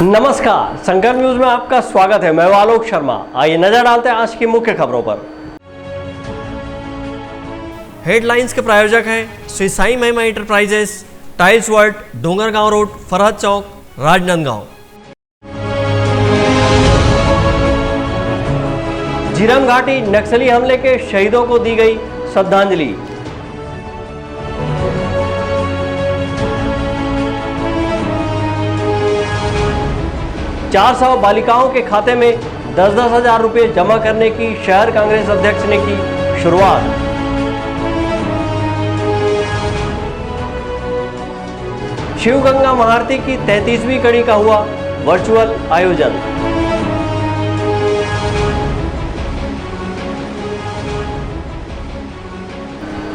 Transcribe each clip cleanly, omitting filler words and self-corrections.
नमस्कार, संकल्प न्यूज में आपका स्वागत है। मैं आलोक शर्मा। आइए नजर डालते हैं आज की मुख्य खबरों पर। हेडलाइंस के प्रायोजक हैं Shri Sai Mahima Enterprises, Tiles World, Dongargaon Road, Farhad Chowk, Rajnandgaon. Jhiram Ghati नक्सली हमले के शहीदों को दी गई श्रद्धांजलि। चार 400 बालिकाओं के खाते में 10-10 हजार रुपये जमा करने की शहर कांग्रेस अध्यक्ष ने की शुरुआत। शिव गंगा महाआरती की 33वीं कड़ी का हुआ वर्चुअल आयोजन।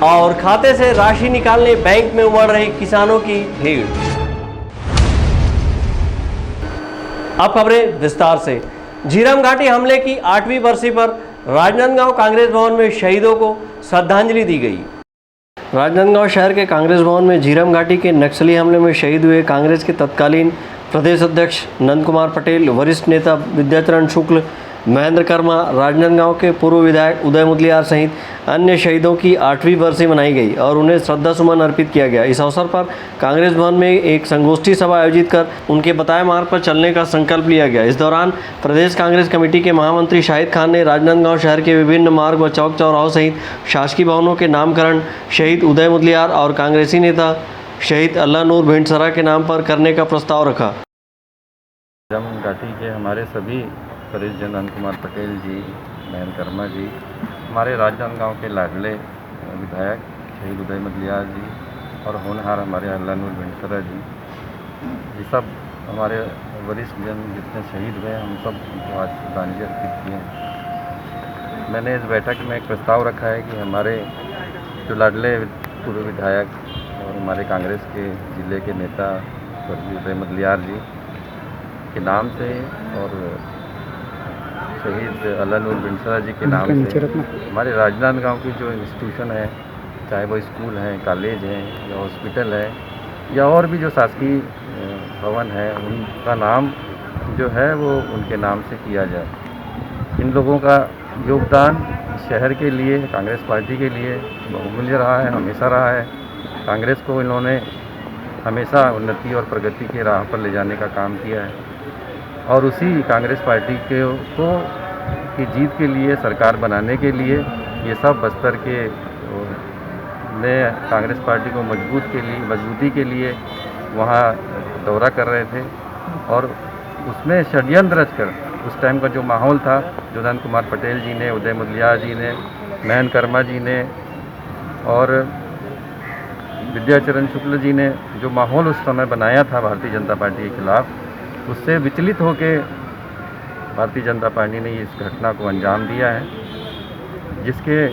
और खाते से राशि निकालने बैंक में उमड़ रही किसानों की भीड़। अब खबरें विस्तार से। झीरम घाटी हमले की 8वीं बरसी पर राजनांदगांव कांग्रेस भवन में शहीदों को श्रद्धांजलि दी गई। राजनांदगांव शहर के कांग्रेस भवन में झीरम घाटी के नक्सली हमले में शहीद हुए कांग्रेस के तत्कालीन प्रदेश अध्यक्ष नंद कुमार पटेल, वरिष्ठ नेता विद्याचरण शुक्ल, महेंद्र कर्मा, राजनांदगांव के पूर्व विधायक उदय मुदलियार सहित अन्य शहीदों की 8वीं बरसी मनाई गई और उन्हें श्रद्धा सुमन अर्पित किया गया। इस अवसर पर कांग्रेस भवन में एक संगोष्ठी सभा आयोजित कर उनके बताए मार्ग पर चलने का संकल्प लिया गया। इस दौरान प्रदेश कांग्रेस कमेटी के महामंत्री शाहिद खान ने राजनांदगांव शहर के विभिन्न मार्ग व चौक चौराहों सहित शासकीय भवनों के नामकरण शहीद उदय मुदलियार और कांग्रेसी नेता शहीद अल्लाह नूर भिंडसरा के नाम पर करने का प्रस्ताव रखा। झीरम घाटी के हमारे सभी प्रदेश जन नंद कुमार पटेल जी, महेंद्र कर्मा जी, हमारे राजनांदगांव के लाडले विधायक शहीद उदय मुदलियार जी और होनहार हमारे अल्लाह नूर भिंडसरा जी, ये सब हमारे वरिष्ठ जन जितने शहीद हुए हम सब उनको आज श्रद्धांजलि अर्पित किए हैं। मैंने इस बैठक में एक प्रस्ताव रखा है कि हमारे जो लाडले पूर्व विधायक और हमारे कांग्रेस के ज़िले के नेता स्वर्गीय उदय मुदलियार जी के नाम से और शहीद अल्लाह नूर भिंडसरा जी के नाम से हमारे राजनांदगांव की जो इंस्टीट्यूशन है, चाहे वो स्कूल हैं, कॉलेज हैं या हॉस्पिटल है या और भी जो शासकीय भवन है, उनका नाम जो है वो उनके नाम से किया जाए। इन लोगों का योगदान शहर के लिए, कांग्रेस पार्टी के लिए बहुमूल्य रहा है, हमेशा रहा है। कांग्रेस को इन्होंने हमेशा उन्नति और प्रगति के राह पर ले जाने का काम किया है और उसी कांग्रेस पार्टी को की जीत के लिए, सरकार बनाने के लिए ये सब बस्तर के में कांग्रेस पार्टी को मजबूती के लिए वहाँ दौरा कर रहे थे और उसमें षड्यंत्र रचकर उस टाइम का जो माहौल था, जो नंद कुमार पटेल जी ने, उदय मुदलियार जी ने, महेंद्र कर्मा जी ने और विद्याचरण शुक्ल जी ने जो माहौल उस समय बनाया था भारतीय जनता पार्टी के खिलाफ, उससे विचलित होकर भारतीय जनता पार्टी ने इस घटना को अंजाम दिया है, जिसके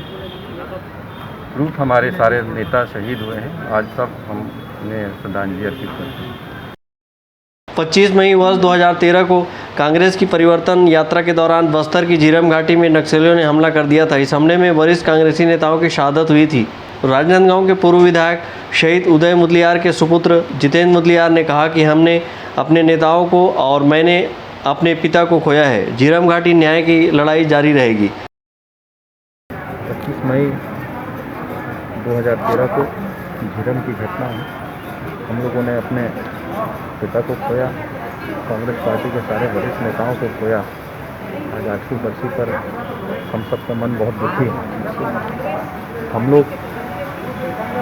रूप हमारे सारे नेता शहीद हुए हैं। आज सब हमने श्रद्धांजलि अर्पित करते हैं। 25 मई वर्ष 2013 को कांग्रेस की परिवर्तन यात्रा के दौरान बस्तर की झीरम घाटी में नक्सलियों ने हमला कर दिया था। इस हमले में वरिष्ठ कांग्रेसी नेताओं की शहादत हुई थी। राजनांदगांव के पूर्व विधायक शहीद उदय मुदलियार के सुपुत्र जितेंद्र मुदलियार ने कहा कि हमने अपने नेताओं को और मैंने अपने पिता को खोया है। झीरम घाटी न्याय की लड़ाई जारी रहेगी। 25 मई 2013 को झीरम की घटना में हम लोगों ने अपने पिता को खोया, कांग्रेस पार्टी के सारे वरिष्ठ नेताओं को खोया। आज 8वीं बरसी पर हम सबका मन बहुत दुखी है। हम लोग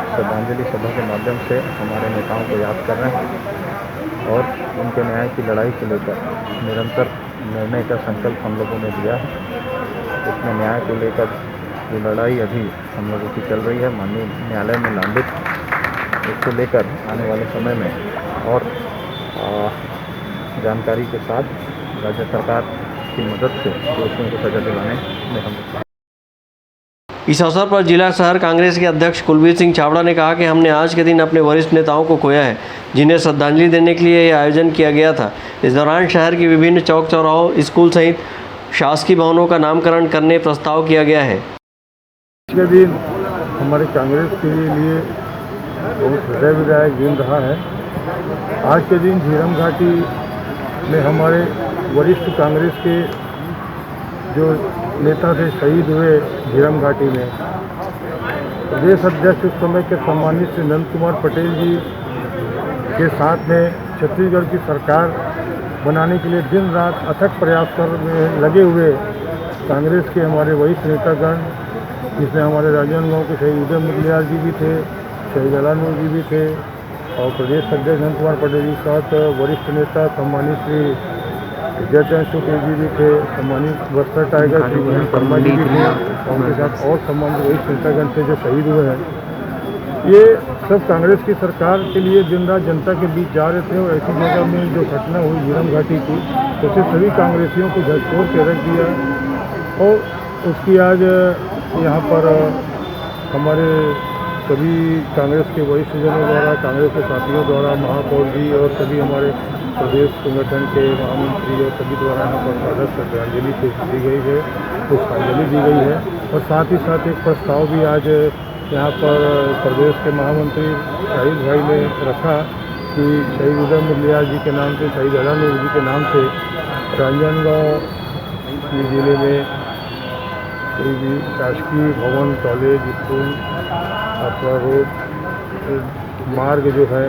श्रद्धांजलि सभा के माध्यम से हमारे नेताओं को याद कर रहे हैं और उनके न्याय की लड़ाई को लेकर निरंतर लड़ने का संकल्प हम लोगों ने लिया है। इसमें न्याय को लेकर जो लड़ाई अभी हम लोगों की चल रही है, माननीय न्यायालय में लंबित, इसको लेकर आने वाले समय में और जानकारी के साथ राज्य सरकार की मदद से दोषियों को सजा दिलाने में हम। इस अवसर पर जिला शहर कांग्रेस के अध्यक्ष कुलबीर सिंह छाबड़ा ने कहा कि हमने आज के दिन अपने वरिष्ठ नेताओं को खोया है, जिन्हें श्रद्धांजलि देने के लिए यह आयोजन किया गया था। इस दौरान शहर की विभिन्न चौक चौराहों, स्कूल सहित शासकीय भवनों का नामकरण करने प्रस्ताव किया गया है। आज के दिन हमारे कांग्रेस के लिए बहुत हृदय विदायक दिन रहा है। आज के दिन झीरम घाटी में हमारे वरिष्ठ कांग्रेस के जो नेता थे शहीद हुए झीरम घाटी में। प्रदेश अध्यक्ष उस समय के सम्मानित श्री नंद कुमार पटेल जी के साथ में छत्तीसगढ़ की सरकार बनाने के लिए दिन रात अथक प्रयास कर में लगे हुए कांग्रेस के हमारे वरिष्ठ नेतागण, जिसमें हमारे राजनांदगांव के शहीद उदय मुदलियार जी भी थे, शहीद अलानूर जी भी थे और प्रदेश अध्यक्ष नंद कुमार पटेल जी के साथ वरिष्ठ नेता सम्मानित श्री जयचंद्र शुक्ल जी भी थे, सम्मानित बस्तर टाइगर श्री महेंद्र शर्मा जी भी थे और उनके साथ और सम्मानित वरिष्ठ नेतागण थे जो शहीद हुए हैं। ये सब कांग्रेस की सरकार के लिए दिन रात जनता के बीच जा रहे थे और ऐसी जगह में जो घटना हुई झीरम घाटी की, उससे सभी कांग्रेसियों को झकझोर के रख दिया और उसकी आज यहाँ पर हमारे सभी कांग्रेस के वरिष्ठ जनों द्वारा, कांग्रेस के साथियों द्वारा, महापौर जी और सभी हमारे प्रदेश संगठन के महामंत्री और सभी द्वारा यहाँ पर सादर श्रद्धांजलि दी गई है, पुष्पांजलि दी गई है और साथ ही साथ एक प्रस्ताव भी आज यहाँ पर प्रदेश के महामंत्री शाहिद भाई ने रखा कि शहीद उदय मुदलियार जी के नाम से, शहीद अलानूर जी के नाम से राजनांदगांव जिले में कोई भी शासकीय भवन, कॉलेज, स्कूल अथवा रोड मार्ग जो है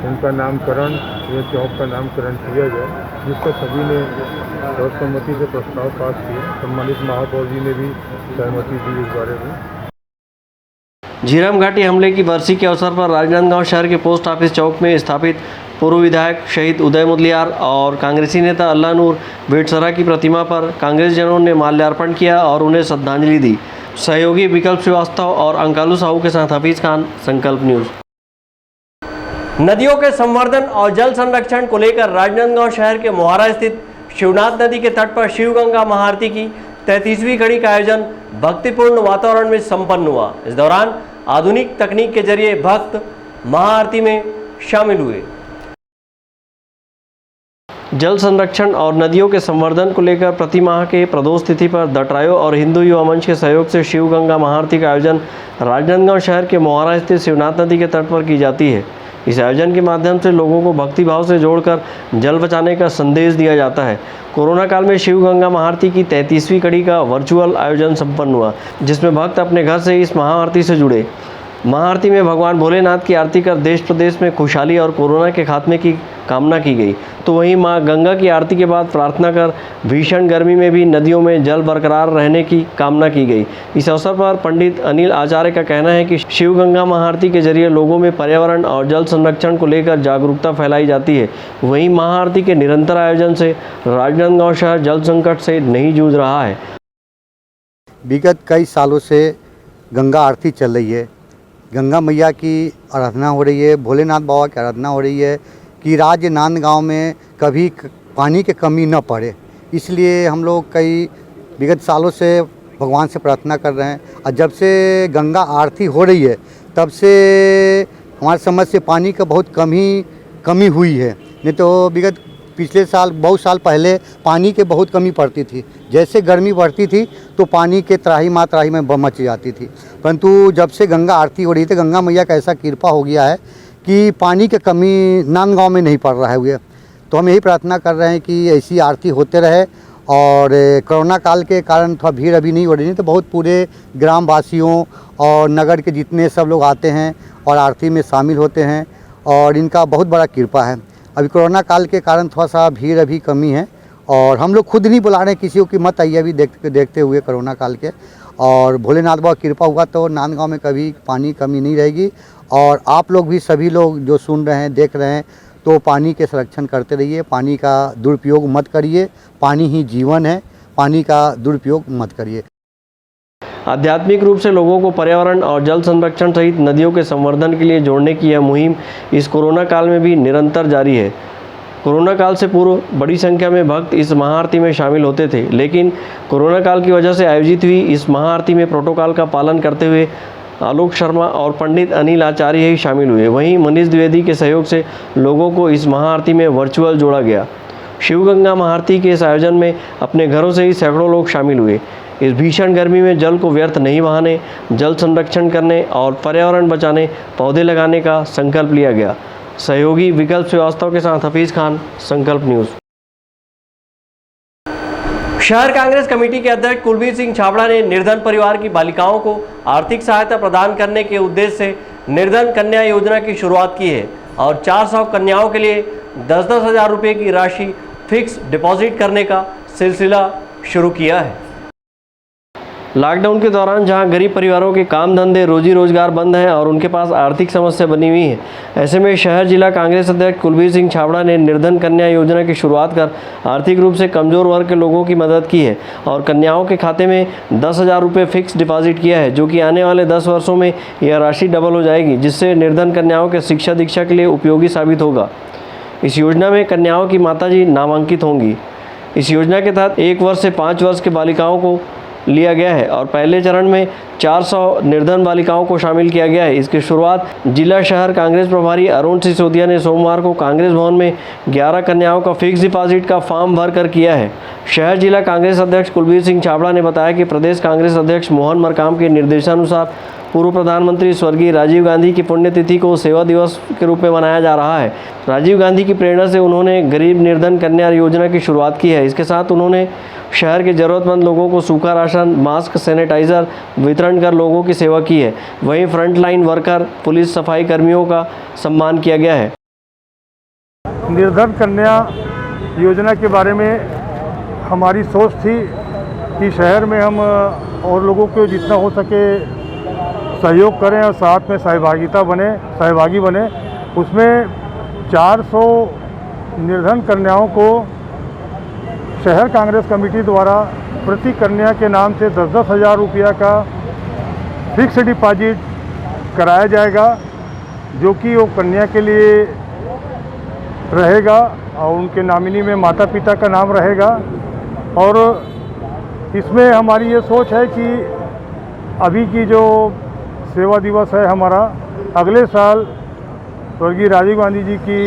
उनका नामकरण या चौक का नामकरण किया जाए, जिस पर सभी ने सर्वसम्मति से प्रस्ताव पास किया। सम्मानित महापौर जी ने भी सहमति दी इस बारे में। झीरम घाटी हमले की बरसी के अवसर पर राजनांदगांव शहर के पोस्ट ऑफिस चौक में स्थापित पूर्व विधायक शहीद उदय मुदलियार और कांग्रेसी नेता अल्लानूर वेटसरा की प्रतिमा पर कांग्रेस जनों ने माल्यार्पण किया और उन्हें श्रद्धांजलि दी। सहयोगी विकल्प श्रीवास्तव और अंकालू साहू के साथ हफीज खान, संकल्प न्यूज़। नदियों के संवर्धन और जल संरक्षण को लेकर राजनांदगांव शहर के मोहारा स्थित शिवनाथ नदी के तट पर शिव गंगा महाआरती की 33वीं कड़ी का आयोजन भक्तिपूर्ण वातावरण में संपन्न हुआ। इस दौरान आधुनिक तकनीक के जरिए भक्त महाआरती में शामिल हुए। जल संरक्षण और नदियों के संवर्धन को लेकर प्रति माह के प्रदोष तिथि पर द ट्रायो और हिंदू युवा मंच के सहयोग से शिव गंगा महाआरती का आयोजन राजनांदगांव शहर के मोहारा स्थित शिवनाथ नदी के तट पर की जाती है। इस आयोजन के माध्यम से लोगों को भक्ति भाव से जोड़कर जल बचाने का संदेश दिया जाता है। कोरोना काल में शिव गंगा महाआरती की 33वीं कड़ी का वर्चुअल आयोजन संपन्न हुआ, जिसमें भक्त अपने घर से इस महाआरती से जुड़े। महाआरती में भगवान भोलेनाथ की आरती कर देश प्रदेश में खुशहाली और कोरोना के खात्मे की कामना की गई। तो वहीं मां गंगा की आरती के बाद प्रार्थना कर भीषण गर्मी में भी नदियों में जल बरकरार रहने की कामना की गई। इस अवसर पर पंडित अनिल आचार्य का कहना है कि शिव गंगा महाआरती के जरिए लोगों में पर्यावरण और जल संरक्षण को लेकर जागरूकता फैलाई जाती है। वहीं महाआरती के निरंतर आयोजन से राजनांदगांव शहर जल संकट से नहीं जूझ रहा है। विगत कई सालों से गंगा आरती चल रही है, गंगा मैया की आराधना हो रही है, भोलेनाथ बाबा की आराधना हो रही है कि राजनांदगांव में कभी पानी की कमी न पड़े। इसलिए हम लोग कई विगत सालों से भगवान से प्रार्थना कर रहे हैं और जब से गंगा आरती हो रही है तब से हमारे समझ से पानी का बहुत कमी हुई है। नहीं तो विगत पिछले साल बहुत साल पहले पानी की बहुत कमी पड़ती थी। जैसे गर्मी बढ़ती थी तो पानी के त्राही मात्राही में मच जाती थी, परंतु जब से गंगा आरती हो रही थी गंगा मैया का ऐसा कृपा हो गया है कि पानी की कमी नांदगांव में नहीं पड़ रहा है हुए। तो हम यही प्रार्थना कर रहे हैं कि ऐसी आरती होते रहे और कोरोना काल के कारण थोड़ा भीड़ अभी नहीं हो रही, नहीं तो बहुत पूरे ग्रामवासियों और नगर के जितने सब लोग आते हैं और आरती में शामिल होते हैं और इनका बहुत बड़ा कृपा है। अभी कोरोना काल के कारण थोड़ा सा भीड़ अभी कमी है और हम लोग खुद नहीं बुला रहे हैं किसी को कि मत आइए अभी देखते हुए कोरोना काल के। और भोलेनाथ बाबा कृपा हुआ तो नांदगांव में कभी पानी कमी नहीं रहेगी। और आप लोग भी सभी लोग जो सुन रहे हैं देख रहे हैं तो पानी के संरक्षण करते रहिए, पानी का दुरुपयोग मत करिए, पानी ही जीवन है, पानी का दुरुपयोग मत करिए। आध्यात्मिक रूप से लोगों को पर्यावरण और जल संरक्षण सहित नदियों के संवर्धन के लिए जोड़ने की यह मुहिम इस कोरोना काल में भी निरंतर जारी है। कोरोना काल से पूर्व बड़ी संख्या में भक्त इस महाआरती में शामिल होते थे, लेकिन कोरोना काल की वजह से आयोजित हुई इस महाआरती में प्रोटोकॉल का पालन करते हुए आलोक शर्मा और पंडित अनिल आचार्य ही शामिल हुए। वहीं मनीष द्विवेदी के सहयोग से लोगों को इस महाआरती में वर्चुअल जोड़ा गया। शिवगंगा महाआरती के इस आयोजन में अपने घरों से ही सैकड़ों लोग शामिल हुए। इस भीषण गर्मी में जल को व्यर्थ नहीं बहाने, जल संरक्षण करने और पर्यावरण बचाने, पौधे लगाने का संकल्प लिया गया। सहयोगी विकल्प श्रीवास्तव के साथ हफीज खान, संकल्प न्यूज़। शहर कांग्रेस कमेटी के अध्यक्ष कुलबीर सिंह छाबड़ा ने निर्धन परिवार की बालिकाओं को आर्थिक सहायता प्रदान करने के उद्देश्य से निर्धन कन्या योजना की शुरुआत की है और 400 कन्याओं के लिए 10-10 हज़ार रुपये की राशि फिक्स डिपॉजिट करने का सिलसिला शुरू किया है। लॉकडाउन के दौरान जहां गरीब परिवारों के काम धंधे रोजी रोजगार बंद हैं और उनके पास आर्थिक समस्या बनी हुई है, ऐसे में शहर जिला कांग्रेस अध्यक्ष कुलबीर सिंह छाबड़ा ने निर्धन कन्या योजना की शुरुआत कर आर्थिक रूप से कमजोर वर्ग के लोगों की मदद की है और कन्याओं के खाते में 10,000 रुपये फिक्स डिपॉजिट किया है, जो कि आने वाले 10 वर्षों में यह राशि डबल हो जाएगी, जिससे निर्धन कन्याओं के शिक्षा दीक्षा के लिए उपयोगी साबित होगा। इस योजना में कन्याओं की माताजी नामांकित होंगी। इस योजना के तहत 1 वर्ष से 5 वर्ष के बालिकाओं को लिया गया है और पहले चरण में 400 निर्धन बालिकाओं को शामिल किया गया है। इसकी शुरुआत जिला शहर कांग्रेस प्रभारी अरुण सिसोदिया ने सोमवार को कांग्रेस भवन में 11 कन्याओं का फिक्स डिपॉजिट का फॉर्म भर कर किया है। शहर जिला कांग्रेस अध्यक्ष कुलबीर सिंह छाबड़ा ने बताया कि प्रदेश कांग्रेस अध्यक्ष मोहन मरकाम के निर्देशानुसार पूर्व प्रधानमंत्री स्वर्गीय राजीव गांधी की पुण्यतिथि को सेवा दिवस के रूप में मनाया जा रहा है। राजीव गांधी की प्रेरणा से उन्होंने गरीब निर्धन कन्या योजना की शुरुआत की है। इसके साथ उन्होंने शहर के ज़रूरतमंद लोगों को सूखा राशन, मास्क, सैनिटाइज़र वितरण कर लोगों की सेवा की है। वहीं फ्रंटलाइन वर्कर, पुलिस, सफाई कर्मियों का सम्मान किया गया है। निर्धन कन्या योजना के बारे में हमारी सोच थी कि शहर में हम और लोगों को जितना हो सके सहयोग करें और साथ में सहभागी बने। उसमें 400 निर्धन कन्याओं को शहर कांग्रेस कमेटी द्वारा प्रति कन्या के नाम से 10-10 हज़ार रुपया का फिक्स डिपॉजिट कराया जाएगा, जो कि वो कन्या के लिए रहेगा और उनके नॉमिनी में माता पिता का नाम रहेगा। और इसमें हमारी ये सोच है कि अभी की जो सेवा दिवस है हमारा, अगले साल स्वर्गीय राजीव गांधी जी की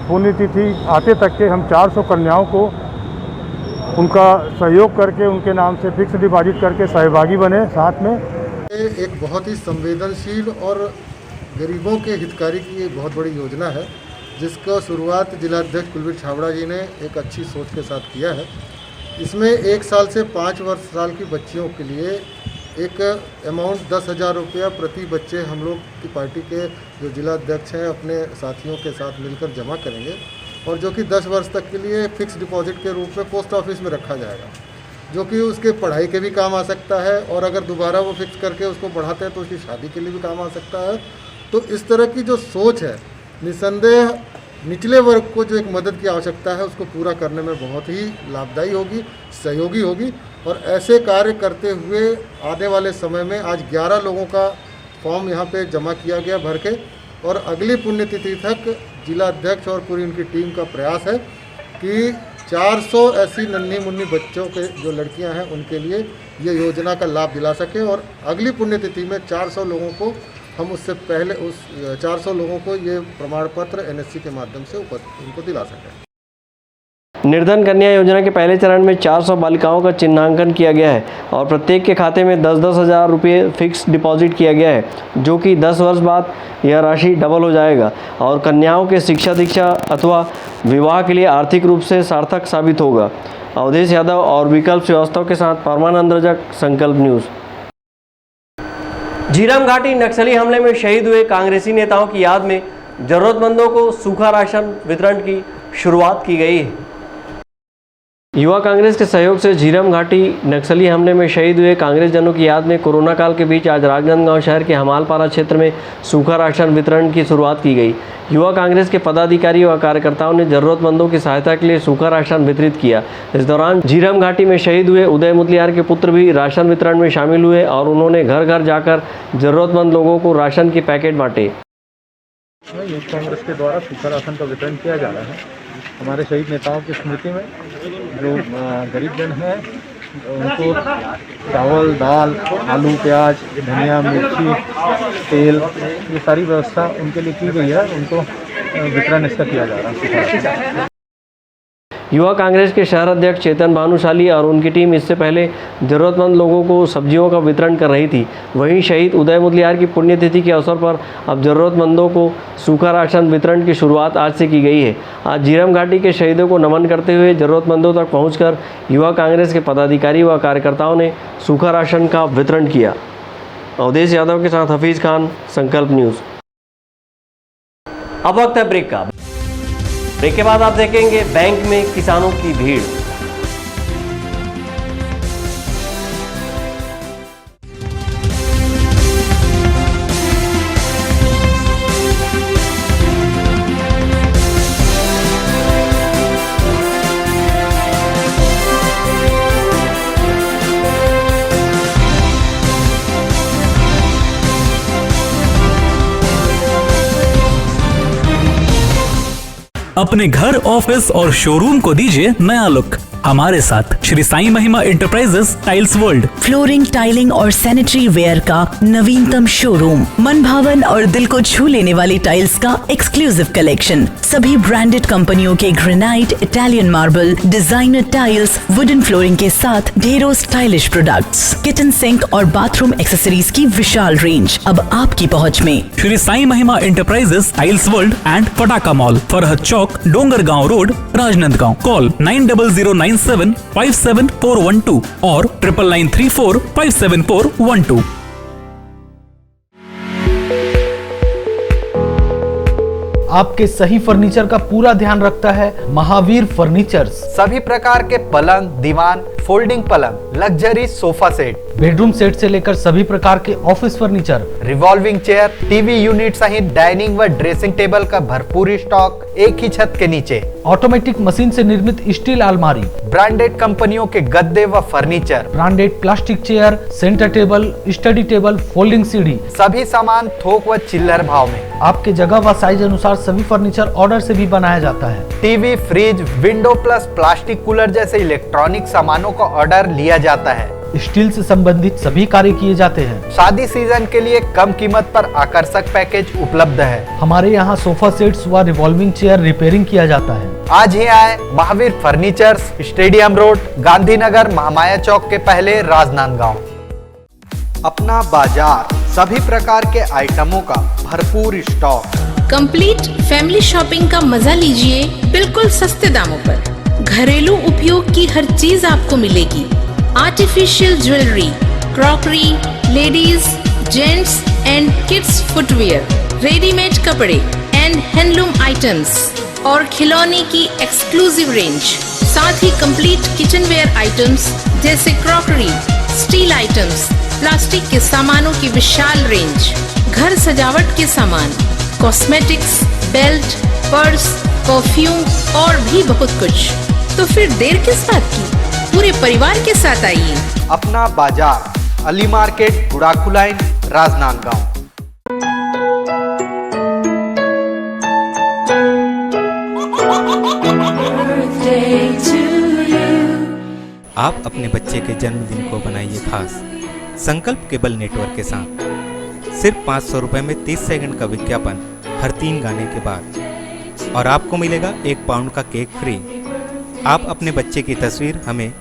पुण्यतिथि आते तक के हम 400 कन्याओं को उनका सहयोग करके उनके नाम से फिक्स डिपॉजिट करके सहभागी बने साथ में। एक बहुत ही संवेदनशील और गरीबों के हितकारी की एक बहुत बड़ी योजना है, जिसका शुरुआत जिलाध्यक्ष कुलबीर छाबड़ा जी ने एक अच्छी सोच के साथ किया है। इसमें 1 साल से 5 साल की बच्चियों के लिए एक अमाउंट 10,000 रुपया प्रति बच्चे हम लोग की पार्टी के जो जिलाध्यक्ष हैं अपने साथियों के साथ मिलकर जमा करेंगे और जो कि 10 वर्ष तक के लिए फिक्स डिपॉजिट के रूप में पोस्ट ऑफिस में रखा जाएगा, जो कि उसके पढ़ाई के भी काम आ सकता है और अगर दोबारा वो फिक्स करके उसको बढ़ाते हैं तो उसकी शादी के लिए भी काम आ सकता है। तो इस तरह की जो सोच है, निसंदेह निचले वर्ग को जो एक मदद की आवश्यकता है उसको पूरा करने में बहुत ही लाभदायी होगी, सहयोगी होगी। और ऐसे कार्य करते हुए आने वाले समय में आज 11 लोगों का फॉर्म यहाँ पे जमा किया गया भर के, और अगली पुण्यतिथि तक जिला अध्यक्ष और पूरी उनकी टीम का प्रयास है कि 400 ऐसी नन्ही मुन्नी बच्चों के जो लड़कियां हैं उनके लिए ये योजना का लाभ दिला सकें और अगली पुण्यतिथि में 400 लोगों को हम उससे पहले उस 400 लोगों को ये प्रमाण पत्र NSC के माध्यम से उनको दिला सकें। निर्धन कन्या योजना के पहले चरण में 400 बालिकाओं का चिन्हांकन किया गया है और प्रत्येक के खाते में 10-10 हज़ार रुपये फिक्स डिपॉजिट किया गया है, जो कि 10 वर्ष बाद यह राशि डबल हो जाएगा और कन्याओं के शिक्षा दीक्षा अथवा विवाह के लिए आर्थिक रूप से सार्थक साबित होगा। अवधेश यादव और विकल्प श्रीवास्तव के साथ परमानंद रजक, संकल्प न्यूज़। झीरम घाटी नक्सली हमले में शहीद हुए कांग्रेसी नेताओं की याद में जरूरतमंदों को सूखा राशन वितरण की शुरुआत की गई है। युवा कांग्रेस के सहयोग से झीरम घाटी नक्सली हमले में शहीद हुए कांग्रेस जनों की याद में कोरोना काल के बीच आज राजनांदगांव शहर के हमालपारा क्षेत्र में सूखा राशन वितरण की शुरुआत की गई। युवा कांग्रेस के पदाधिकारी व कार्यकर्ताओं ने जरूरतमंदों की सहायता के लिए सूखा राशन वितरित किया। इस दौरान झीरम घाटी में शहीद हुए उदय मुदलियार के पुत्र भी राशन वितरण में शामिल हुए और उन्होंने घर घर जाकर जरूरतमंद लोगों को राशन के पैकेट बांटे। यूथ कांग्रेस के द्वारा सूखा राशन का वितरण किया जा रहा है हमारे शहीद नेताओं की स्मृति में। जो गरीब जन हैं उनको चावल, दाल, आलू, प्याज, धनिया, मिर्ची, तेल, ये सारी व्यवस्था उनके लिए की गई है। उनको वितरण इसका किया जा रहा है। युवा कांग्रेस के शहर अध्यक्ष चेतन भानुशाली और उनकी टीम इससे पहले ज़रूरतमंद लोगों को सब्जियों का वितरण कर रही थी। वहीं शहीद उदय मुदलियार की पुण्यतिथि के अवसर पर अब ज़रूरतमंदों को सूखा राशन वितरण की शुरुआत आज से की गई है। आज झीरम घाटी के शहीदों को नमन करते हुए ज़रूरतमंदों तक पहुंचकर युवा कांग्रेस के पदाधिकारी व कार्यकर्ताओं ने सूखा राशन का वितरण किया। अवधेश यादव के साथ हफीज़ खान, संकल्प न्यूज़। अब वक्त है ब्रेक का। ब्रेक के बाद आप देखेंगे बैंक में किसानों की भीड़। अपने घर, ऑफिस और शोरूम को दीजिए नया लुक हमारे साथ Shri Sai Mahima Enterprises Tiles world. Flooring, tiling और सैनिटरी वेयर का नवीनतम शोरूम, मन भावन और दिल को छू लेने वाली टाइल्स का एक्सक्लूसिव कलेक्शन, सभी ब्रांडेड कंपनियों के granite, Italian marble, designer tiles, wooden flooring के साथ ढेरों स्टाइलिश प्रोडक्ट्स, किचन सिंक और बाथरूम एक्सेसरीज की विशाल रेंज अब आपकी पहुंच में। Shri Sai Mahima Enterprises Tiles World and Pataka Mall, Farhad Chowk, Dongargaon Road, Rajnandgaon. Call 9009975412 और 9994574412। आपके सही फर्नीचर का पूरा ध्यान रखता है महावीर फर्नीचर्स। सभी प्रकार के पलंग, दीवान, फोल्डिंग पलंग, luxury sofa set, bedroom set से लेकर सभी प्रकार के office furniture, revolving chair, TV unit सहित डाइनिंग व ड्रेसिंग टेबल का भरपूर स्टॉक एक ही छत के नीचे। ऑटोमेटिक मशीन से निर्मित स्टील अलमारी, ब्रांडेड कंपनियों के गद्दे व furniture, branded plastic chair, centre table, study table, folding सीढ़ी, सभी सामान थोक व चिल्लर भाव में। आपके जगह व साइज अनुसार सभी फर्नीचर ऑर्डर से भी बनाया जाता है। TV, fridge, window plus plastic cooler जैसे इलेक्ट्रॉनिक सामानों का ऑर्डर लिया जाता है। स्टील से संबंधित सभी कार्य किए जाते हैं। शादी सीजन के लिए कम कीमत पर आकर्षक पैकेज उपलब्ध है। हमारे यहाँ सोफा सेट्स व रिवॉल्विंग चेयर रिपेयरिंग किया जाता है। आज ही आए Mahavir Furnitures, Stadium Road, Gandhinagar, Mahamaya Chowk के पहले, राजनांदगांव। अपना बाजार, सभी प्रकार के आइटमों का भरपूर स्टॉक। कंप्लीट फैमिली शॉपिंग का मजा लीजिए बिल्कुल सस्ते दामों पर। घरेलू उपयोग की हर चीज आपको मिलेगी। Artificial jewellery, crockery, ladies, gents and kids footwear, readymade कपड़े एंड हैंडलूम आइटम्स और खिलौने की एक्सक्लूसिव रेंज, साथ ही कंप्लीट किचनवेयर आइटम्स जैसे क्रॉकरी, स्टील आइटम्स, प्लास्टिक के सामानों की विशाल रेंज, घर सजावट के सामान, कॉस्मेटिक्स, बेल्ट, पर्स, परफ्यूम और भी बहुत कुछ। तो फिर देर किस बात की, पूरे परिवार के साथ आइए। अपना बाजार, अली मार्केट, गुड़ाखू लाइन, राजनांदगांव। आप अपने बच्चे के जन्मदिन को बनाइए खास संकल्प केबल नेटवर्क के साथ। सिर्फ 500 रुपए में 30 सेकंड का विज्ञापन हर 3 गाने के बाद, और आपको मिलेगा 1 पाउंड का केक फ्री। आप अपने बच्चे की तस्वीर हमें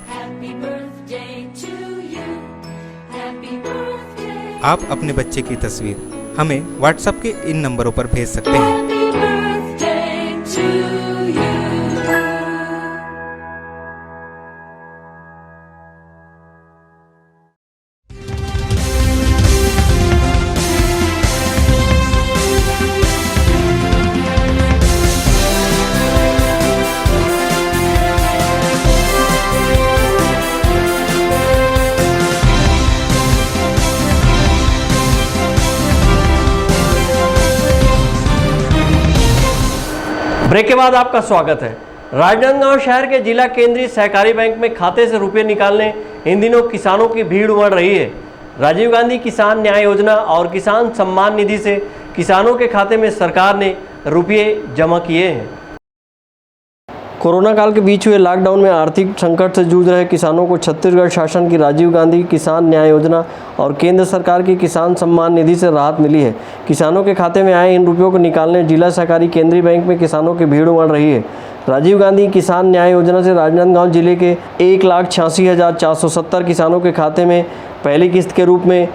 व्हाट्सएप के इन नंबरों पर भेज सकते हैं। ब्रेक के बाद आपका स्वागत है। राजनांदगांव शहर के जिला केंद्रीय सहकारी बैंक में खाते से रुपए निकालने इन दिनों किसानों की भीड़ उमड़ रही है। राजीव गांधी किसान न्याय योजना और किसान सम्मान निधि से किसानों के खाते में सरकार ने रुपये जमा किए हैं। कोरोना काल के बीच हुए लॉकडाउन में आर्थिक संकट से जूझ रहे किसानों को छत्तीसगढ़ शासन की राजीव गांधी किसान न्याय योजना और केंद्र सरकार की किसान सम्मान निधि से राहत मिली है। किसानों के खाते में आए इन रुपयों को निकालने जिला सहकारी केंद्रीय बैंक में किसानों की भीड़ उमड़ रही है। राजीव गांधी किसान न्याय योजना से राजनांदगांव जिले के 1,86,470 किसानों के खाते में पहली किस्त के रूप में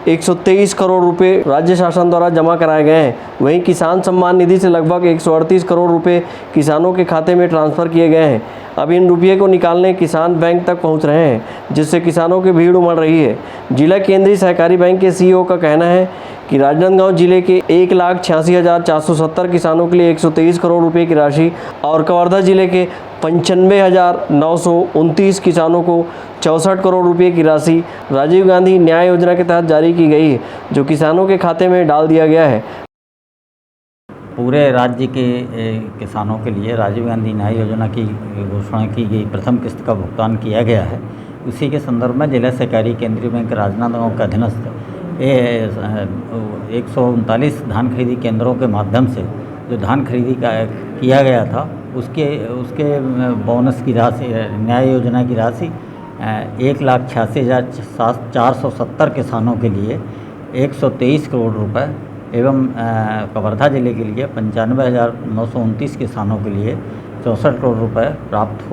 123 करोड़ रुपए राज्य शासन द्वारा जमा कराए गए हैं। वहीं किसान सम्मान निधि से लगभग 138 करोड़ रुपए किसानों के खाते में ट्रांसफ़र किए गए हैं। अब इन रुपये को निकालने किसान बैंक तक पहुंच रहे हैं, जिससे किसानों की भीड़ उमड़ रही है। जिला केंद्रीय सहकारी बैंक के सीईओ का कहना है कि राजनांदगांव जिले के 1,86,470 किसानों के लिए 123 करोड़ रुपए की राशि और कवर्धा जिले के 95,929 किसानों को 64 करोड़ रुपए की राशि राजीव गांधी न्याय योजना के तहत जारी की गई है, जो किसानों के खाते में डाल दिया गया है। पूरे राज्य के किसानों के लिए राजीव गांधी न्याय योजना की घोषणा की गई प्रथम किस्त का भुगतान किया गया है। उसी के संदर्भ में जिला सहकारी केंद्रीय बैंक राजनांदगांव के अधीनस्थ 139 धान खरीदी केंद्रों के माध्यम से जो धान खरीदी किया गया था उसके बोनस की राशि न्याय योजना की राशि 1,86,470 किसानों के लिए 123 करोड़ रुपए एवं कवर्धा जिले के लिए 95,929 किसानों के लिए 64 करोड़ रुपए प्राप्त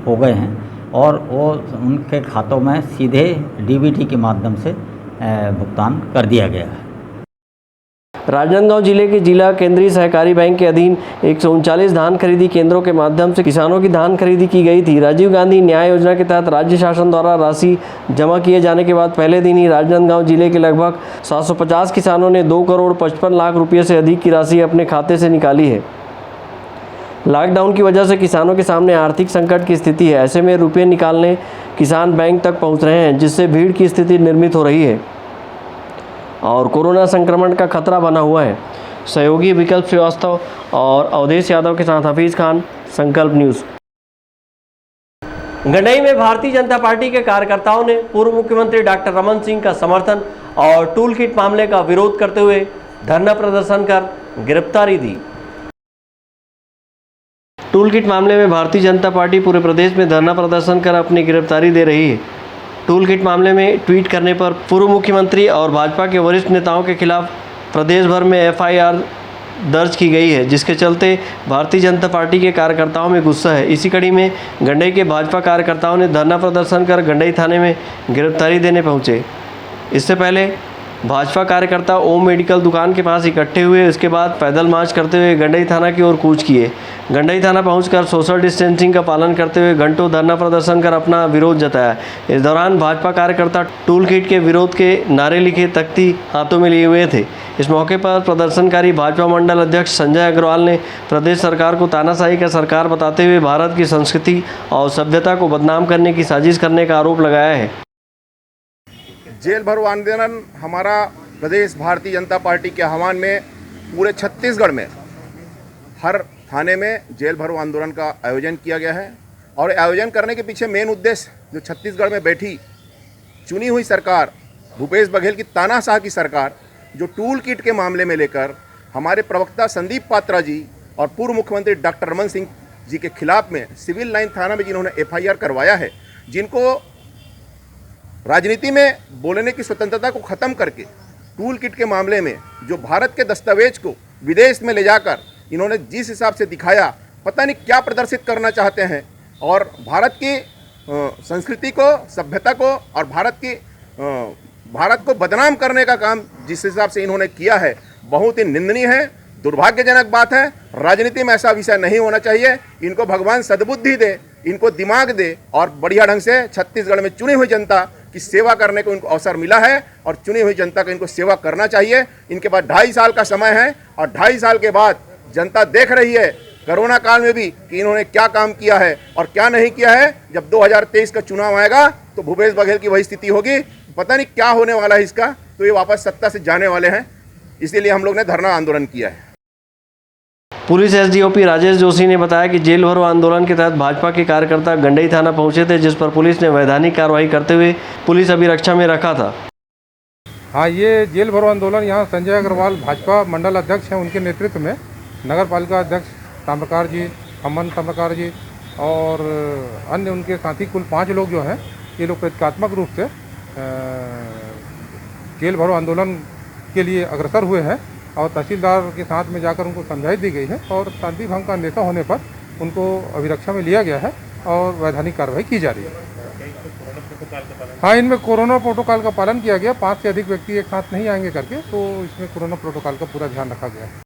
हो गए हैं और वो उनके खातों में सीधे डीबीटी के माध्यम से भुगतान कर दिया गया है। राजनांदगांव जिले के जिला केंद्रीय सहकारी बैंक के अधीन 139 धान खरीदी केंद्रों के माध्यम से किसानों की धान खरीदी की गई थी। राजीव गांधी न्याय योजना के तहत राज्य शासन द्वारा राशि जमा किए जाने के बाद पहले दिन ही राजनांदगांव जिले के लगभग 750 किसानों ने 2 करोड़ 55 लाख रुपये से अधिक की राशि अपने खाते से निकाली है। लॉकडाउन की वजह से किसानों के सामने आर्थिक संकट की स्थिति है। ऐसे में रुपये निकालने किसान बैंक तक पहुँच रहे हैं, जिससे भीड़ की स्थिति निर्मित हो रही है और कोरोना संक्रमण का खतरा बना हुआ है। सहयोगी विकल्प श्रीवास्तव और अवधेश यादव के साथ हफीज़ खान, संकल्प न्यूज़। गंडई में भारतीय जनता पार्टी के कार्यकर्ताओं ने पूर्व मुख्यमंत्री डॉक्टर रमन सिंह का समर्थन और टूल किट मामले का विरोध करते हुए धरना प्रदर्शन कर गिरफ्तारी दी। टूल किट मामले में भारतीय जनता पार्टी पूरे प्रदेश में धरना प्रदर्शन कर अपनी गिरफ्तारी दे रही है। टूल किट मामले में ट्वीट करने पर पूर्व मुख्यमंत्री और भाजपा के वरिष्ठ नेताओं के खिलाफ प्रदेश भर में एफआईआर दर्ज की गई है, जिसके चलते भारतीय जनता पार्टी के कार्यकर्ताओं में गुस्सा है। इसी कड़ी में गंडई के भाजपा कार्यकर्ताओं ने धरना प्रदर्शन कर गंडई थाने में गिरफ्तारी देने पहुंचे। इससे पहले भाजपा कार्यकर्ता ओम मेडिकल दुकान के पास इकट्ठे हुए। इसके बाद पैदल मार्च करते हुए गंडई थाना की ओर कूच किए। गंडई थाना पहुंचकर सोशल डिस्टेंसिंग का पालन करते हुए घंटों धरना प्रदर्शन कर अपना विरोध जताया। इस दौरान भाजपा कार्यकर्ता टूल किट के विरोध के नारे लिखे तख्ती हाथों में लिए हुए थे। इस मौके पर प्रदर्शनकारी भाजपा मंडल अध्यक्ष संजय अग्रवाल ने प्रदेश सरकार को तानाशाही का सरकार बताते हुए भारत की संस्कृति और सभ्यता को बदनाम करने की साजिश करने का आरोप लगाया है। जेल भरो आंदोलन हमारा प्रदेश भारतीय जनता पार्टी के आह्वान में पूरे छत्तीसगढ़ में हर थाने में जेल भरो आंदोलन का आयोजन किया गया है। और आयोजन करने के पीछे मेन उद्देश्य जो छत्तीसगढ़ में बैठी चुनी हुई सरकार भूपेश बघेल की तानाशाह की सरकार जो टूल किट के मामले में लेकर हमारे प्रवक्ता संदीप पात्रा जी और पूर्व मुख्यमंत्री डॉक्टर रमन सिंह जी के खिलाफ में सिविल लाइन थाना में जिन्होंने एफआईआर करवाया है, जिनको राजनीति में बोलने की स्वतंत्रता को ख़त्म करके टूल किट के मामले में जो भारत के दस्तावेज को विदेश में ले जाकर इन्होंने जिस हिसाब से दिखाया, पता नहीं क्या प्रदर्शित करना चाहते हैं और भारत की संस्कृति को, सभ्यता को और भारत को बदनाम करने का काम जिस हिसाब से इन्होंने किया है, बहुत ही निंदनीय है, दुर्भाग्यजनक बात है। राजनीति में ऐसा विषय नहीं होना चाहिए। इनको भगवान सद्बुद्धि दे, इनको दिमाग दे और बढ़िया ढंग से छत्तीसगढ़ में चुनी हुई जनता की सेवा करने को इनको अवसर मिला है और चुनी हुई जनता को इनको सेवा करना चाहिए। इनके पास 2.5 साल का समय है और 2.5 साल के बाद जनता देख रही है कोरोना काल में भी कि इन्होंने क्या काम किया है और क्या नहीं किया है। जब 2023 का चुनाव आएगा तो भूपेश बघेल की वही स्थिति होगी। पता नहीं क्या होने वाला है इसका, तो ये वापस सत्ता से जाने वाले हैं। इसीलिए हम लोग ने धरना आंदोलन किया है। पुलिस एसडीओपी राजेश जोशी ने बताया कि जेल भरो आंदोलन के तहत भाजपा के कार्यकर्ता गंडई थाना पहुंचे थे, जिस पर पुलिस ने वैधानिक कार्रवाई करते हुए पुलिस अभिरक्षा में रखा था। हाँ, ये जेल भरो आंदोलन यहाँ संजय अग्रवाल भाजपा मंडल अध्यक्ष हैं, उनके नेतृत्व में नगर पालिका अध्यक्ष ताम्रकार जी, अमन ताम्रकार जी और अन्य उनके साथी कुल 5 लोग जो हैं, ये लोग प्रतीकात्मक रूप से जेल भरो आंदोलन के लिए अग्रसर हुए हैं और तहसीलदार के साथ में जाकर उनको समझाई दी गई है और शांति भंग का अन्यथा होने पर उनको अभिरक्षा में लिया गया है और वैधानिक कार्रवाई की जा रही है। हाँ, इनमें कोरोना प्रोटोकॉल का पालन किया गया। 5 से अधिक व्यक्ति एक साथ नहीं आएंगे करके, तो इसमें कोरोना प्रोटोकॉल का पूरा ध्यान रखा गया है।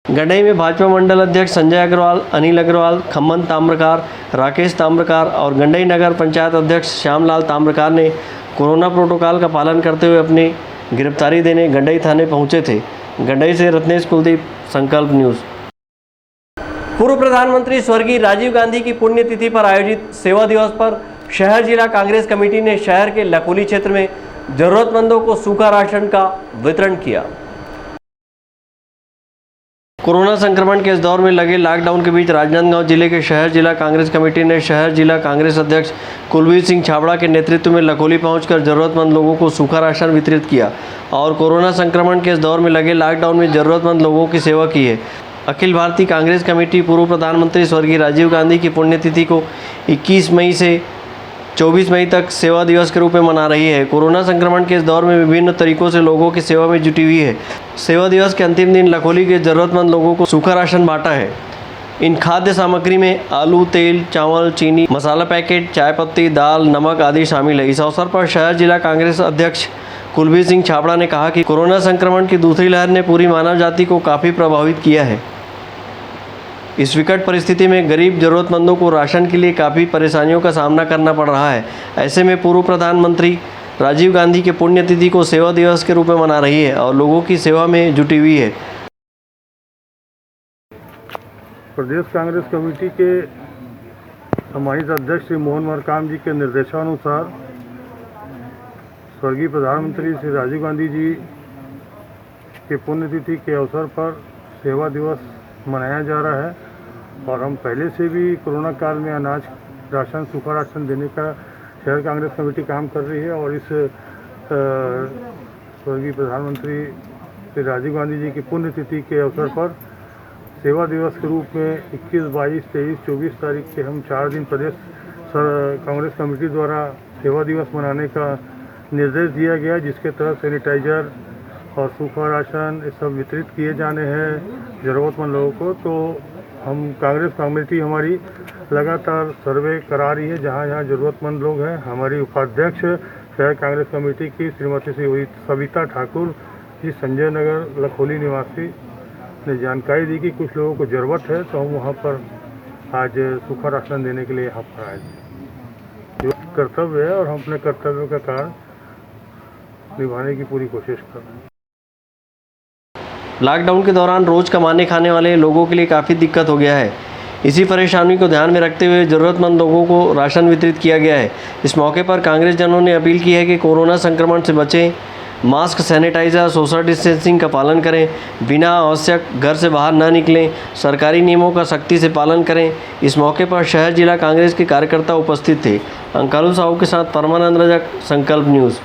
गंडई में भाजपा मंडल अध्यक्ष संजय अग्रवाल, अनिल अग्रवाल, खम्मन ताम्रकार, राकेश ताम्रकार और गंडई नगर पंचायत अध्यक्ष श्यामलाल ताम्रकार ने कोरोना प्रोटोकॉल का पालन करते हुए अपनी गिरफ्तारी देने गंडई थाने पहुंचे थे। गंडई से रत्नेश कुलदीप, संकल्प न्यूज़। पूर्व प्रधानमंत्री स्वर्गीय राजीव गांधी की पुण्यतिथि पर आयोजित सेवा दिवस पर शहर जिला कांग्रेस कमेटी ने शहर के लखोली क्षेत्र में जरूरतमंदों को सूखा राशन का वितरण किया। कोरोना संक्रमण के इस दौर में लगे लॉकडाउन के बीच राजनांदगांव जिले के शहर जिला कांग्रेस कमेटी ने शहर जिला कांग्रेस अध्यक्ष कुलवीर सिंह छाबड़ा के नेतृत्व में लखोली पहुंचकर जरूरतमंद लोगों को सूखा राशन वितरित किया और कोरोना संक्रमण के इस दौर में लगे लॉकडाउन में जरूरतमंद लोगों की सेवा की है। अखिल भारतीय कांग्रेस कमेटी पूर्व प्रधानमंत्री स्वर्गीय राजीव गांधी की पुण्यतिथि को 21 मई से 24 मई तक सेवा दिवस के रूप में मना रही है। कोरोना संक्रमण के इस दौर में विभिन्न तरीकों से लोगों की सेवा में जुटी हुई है। सेवा दिवस के अंतिम दिन लखोली के जरूरतमंद लोगों को सूखा राशन बांटा है। इन खाद्य सामग्री में आलू, तेल, चावल, चीनी, मसाला पैकेट, चाय पत्ती, दाल, नमक आदि शामिल है। इस अवसर पर शहर जिला कांग्रेस अध्यक्ष कुलवीर सिंह छाबड़ा ने कहा कि कोरोना संक्रमण की दूसरी लहर ने पूरी मानव जाति को काफ़ी प्रभावित किया है। इस विकट परिस्थिति में गरीब जरूरतमंदों को राशन के लिए काफ़ी परेशानियों का सामना करना पड़ रहा है। ऐसे में पूर्व प्रधानमंत्री राजीव गांधी के पुण्यतिथि को सेवा दिवस के रूप में मना रही है और लोगों की सेवा में जुटी हुई है। प्रदेश कांग्रेस कमेटी के सम्मानित अध्यक्ष श्री मोहन मरकाम जी के निर्देशानुसार स्वर्गीय प्रधानमंत्री श्री राजीव गांधी जी के पुण्यतिथि के अवसर पर सेवा दिवस मनाया जा रहा है और हम पहले से भी कोरोना काल में अनाज राशन, सूखा राशन देने का शहर कांग्रेस कमेटी काम कर रही है और इस स्वर्गीय प्रधानमंत्री श्री राजीव गांधी जी की पुण्यतिथि के अवसर पर सेवा दिवस के रूप में 21, 22, 23, 24 तारीख के हम 4 दिन प्रदेश कांग्रेस कमेटी द्वारा सेवा दिवस मनाने का निर्देश दिया गया, जिसके तहत सैनिटाइजर और सूखा राशन ये सब वितरित किए जाने हैं ज़रूरतमंद लोगों को। तो हम कांग्रेस कमेटी हमारी लगातार सर्वे करा रही है जहाँ जहाँ ज़रूरतमंद लोग हैं। हमारी उपाध्यक्ष शहर कांग्रेस कमेटी की श्रीमती श्री सविता ठाकुर जी संजय नगर लखोली निवासी ने जानकारी दी कि कुछ लोगों को ज़रूरत है, तो हम वहाँ पर आज सूखा राशन देने के लिए यहाँ पर आए थे। जो कर्तव्य है और हम अपने कर्तव्य का कार्य निभाने की पूरी कोशिश कर रहे हैं। लॉकडाउन के दौरान रोज कमाने खाने वाले लोगों के लिए काफ़ी दिक्कत हो गया है। इसी परेशानी को ध्यान में रखते हुए ज़रूरतमंद लोगों को राशन वितरित किया गया है। इस मौके पर कांग्रेस जनों ने अपील की है कि कोरोना संक्रमण से बचें, मास्क, सैनिटाइजर, सोशल डिस्टेंसिंग का पालन करें, बिना आवश्यक घर से बाहर न निकलें, सरकारी नियमों का सख्ती से पालन करें। इस मौके पर शहर जिला कांग्रेस के कार्यकर्ता उपस्थित थे। अंकालू साहू के साथ परमानंद रजक, संकल्प न्यूज़।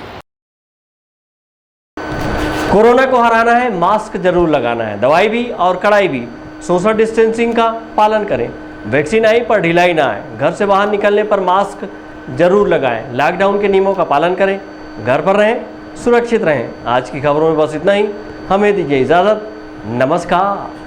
कोरोना को हराना है, मास्क जरूर लगाना है, दवाई भी और कड़ाई भी, सोशल डिस्टेंसिंग का पालन करें, वैक्सीन आई पर ढिलाई ना आए, घर से बाहर निकलने पर मास्क जरूर लगाएं, लॉकडाउन के नियमों का पालन करें, घर पर रहें, सुरक्षित रहें। आज की खबरों में बस इतना ही। हमें दीजिए इजाज़त। नमस्कार।